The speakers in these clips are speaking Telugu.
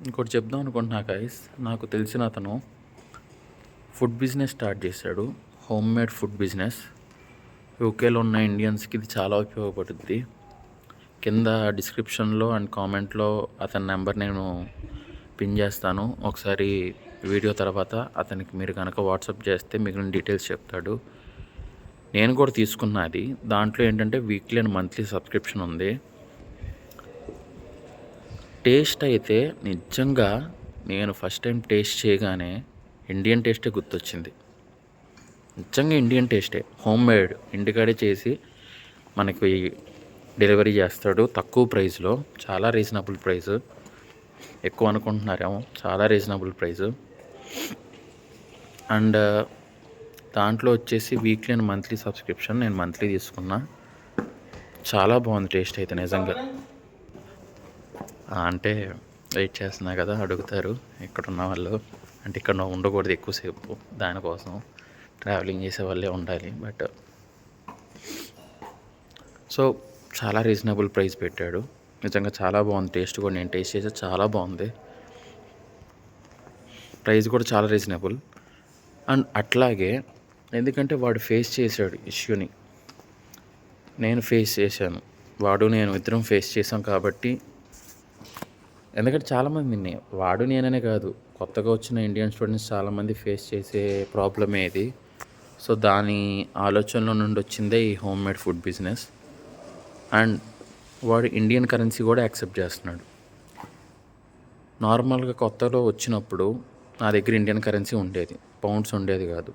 ఇంకోటి చెప్దాం అనుకుంటున్నా గైస్. నాకు తెలిసిన అతను ఫుడ్ బిజినెస్ స్టార్ట్ చేశాడు. Home made food business. యూకేలో ఉన్న ఇండియన్స్కి ఇది చాలా ఉపయోగపడుద్ది. కింద డిస్క్రిప్షన్లో అండ్ కామెంట్లో అతని నెంబర్ నేను పిన్ చేస్తాను. ఒకసారి వీడియో తర్వాత అతనికి మీరు కనుక వాట్సాప్ చేస్తే మిగిలిన డీటెయిల్స్ చెప్తాడు. నేను కూడా తీసుకున్నది. దాంట్లో ఏంటంటే వీక్లీ అండ్ మంత్లీ సబ్స్క్రిప్షన్ ఉంది. టేస్ట్ అయితే నిజంగా నేను ఫస్ట్ టైం టేస్ట్ చేయగానే ఇండియన్ టేస్టే గుర్తొచ్చింది. నిజంగా ఇండియన్ టేస్టే, హోమ్ మేడ్, ఇంటికాడే చేసి మనకి డెలివరీ చేస్తాడు తక్కువ ప్రైస్లో. చాలా రీజనబుల్ ప్రైస్. ఎక్కువ అనుకుంటున్నారేమో, చాలా రీజనబుల్ ప్రైస్. అండ్ దాంట్లో వచ్చేసి వీక్లీ అండ్ మంత్లీ సబ్స్క్రిప్షన్. నేను మంత్లీ తీసుకున్నా. చాలా బాగుంది టేస్ట్ అయితే నిజంగా. అంటే వెయిట్ చేస్తున్నా కదా, అడుగుతారు ఇక్కడ ఉన్న వాళ్ళు. అంటే ఇక్కడ ఉండకూడదు ఎక్కువసేపు, దానికోసం ట్రావెలింగ్ చేసే వాళ్ళే ఉండాలి. బట్ సో చాలా రీజనబుల్ ప్రైస్ పెట్టాడు. నిజంగా చాలా బాగుంది. టేస్ట్ కూడా నేను టేస్ట్ చేసే చాలా బాగుంది. ప్రైస్ కూడా చాలా రీజనబుల్. అండ్ అట్లాగే ఎందుకంటే వాడు ఫేస్ చేశాడు ఇష్యూని, నేను ఫేస్ చేశాను, వాడు నేను ఇద్దరం ఫేస్ చేసాం కాబట్టి. ఎందుకంటే చాలామంది, వాడు నేననే కాదు, కొత్తగా వచ్చిన ఇండియన్ స్టూడెంట్స్ చాలామంది ఫేస్ చేసే ప్రాబ్లమే ఇది. సో దాని ఆలోచనలో నుండి వచ్చిందే ఈ home made food business. And వాడు ఇండియన్ కరెన్సీ కూడా యాక్సెప్ట్ చేస్తున్నాడు. నార్మల్గా కొత్తలో వచ్చినప్పుడు నా దగ్గర ఇండియన్ కరెన్సీ ఉండేది, పౌండ్స్ ఉండేది కాదు.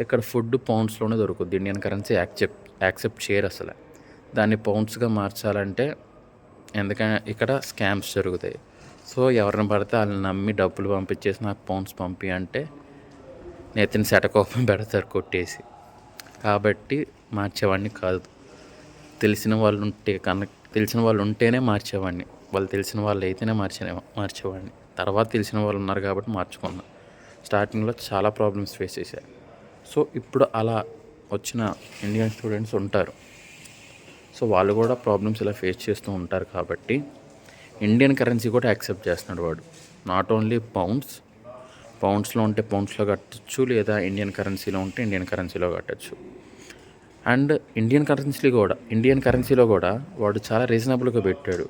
ఇక్కడ ఫుడ్ పౌండ్స్లోనే దొరుకుద్ది. ఇండియన్ కరెన్సీ యాక్సెప్ట్ చేయరు అసలు. దాన్ని పౌండ్స్గా మార్చాలంటే ఎందుకంటే ఇక్కడ స్కామ్స్ జరుగుతాయి. సో ఎవరిని పడితే వాళ్ళని నమ్మి డబ్బులు పంపించేసి నాకు పౌండ్స్ పంపి అంటే నెత్తిన సెటకోపం పెడతారు కొట్టేసి. కాబట్టి మార్చేవాడిని కాదు. తెలిసిన వాళ్ళు ఉంటేనే మార్చేవాడిని. వాళ్ళు తెలిసిన వాళ్ళు అయితేనే మార్చేవాడిని. తర్వాత తెలిసిన వాళ్ళు ఉన్నారు కాబట్టి మార్చుకున్నా. స్టార్టింగ్లో చాలా ప్రాబ్లమ్స్ ఫేస్ చేశారు. సో ఇప్పుడు అలా వచ్చిన ఇండియన్ స్టూడెంట్స్ ఉంటారు. సో వాళ్ళు కూడా ప్రాబ్లమ్స్ ఇలా ఫేస్ చేస్తూ ఉంటారు కాబట్టి ఇండియన్ కరెన్సీ కూడా యాక్సెప్ట్ చేస్తున్నాడు వాడు. నాట్ ఓన్లీ పౌండ్స్లో ఉంటే పౌండ్స్లో కట్టచ్చు, లేదా ఇండియన్ కరెన్సీలో ఉంటే ఇండియన్ కరెన్సీలో కట్టచ్చు. అండ్ ఇండియన్ కరెన్సీలో కూడా వాడు చాలా రీజనబుల్గా పెట్టాడు.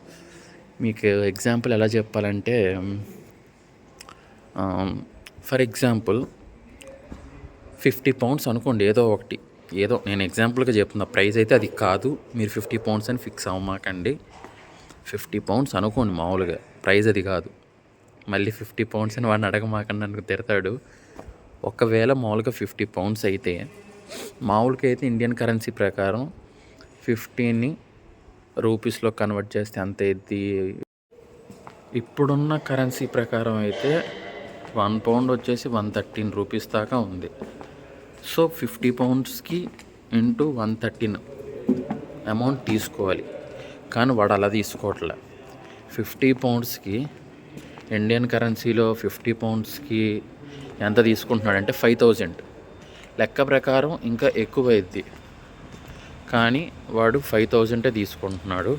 మీకు ఎగ్జాంపుల్ ఎలా చెప్పాలంటే, ఫర్ ఎగ్జాంపుల్ 50 పౌండ్స్ అనుకోండి, ఏదో నేను ఎగ్జాంపుల్గా చెప్తున్నా. ప్రైస్ అయితే అది కాదు, మీరు 50 పౌండ్స్ అని ఫిక్స్ అవ్వమాకండి. 50 పౌండ్స్ అనుకోండి మామూలుగా, ప్రైస్ అది కాదు. మళ్ళీ 50 పౌండ్స్ అని వాడిని అడగమాకండి, నన్ను తిడతాడు. ఒకవేళ మామూలుగా 50 పౌండ్స్ అయితే, మామూలుగా అయితే ఇండియన్ కరెన్సీ ప్రకారం 50ని రూపీస్లో కన్వర్ట్ చేస్తే అంత ఇది. ఇప్పుడున్న కరెన్సీ ప్రకారం అయితే 1 పౌండ్ వచ్చేసి 113 రూపీస్ దాకా ఉంది. సో 50 పౌండ్స్కి ఇంటూ 113 అమౌంట్ తీసుకోవాలి. కానీ వాడు అలా తీసుకోవట్లే. 50 పౌండ్స్కి ఇండియన్ కరెన్సీలో 50 పౌండ్స్కి ఎంత తీసుకుంటున్నాడంటే 5000. లెక్క ప్రకారం ఇంకా ఎక్కువ అయింది, కానీ వాడు 5000 తీసుకుంటున్నాడు.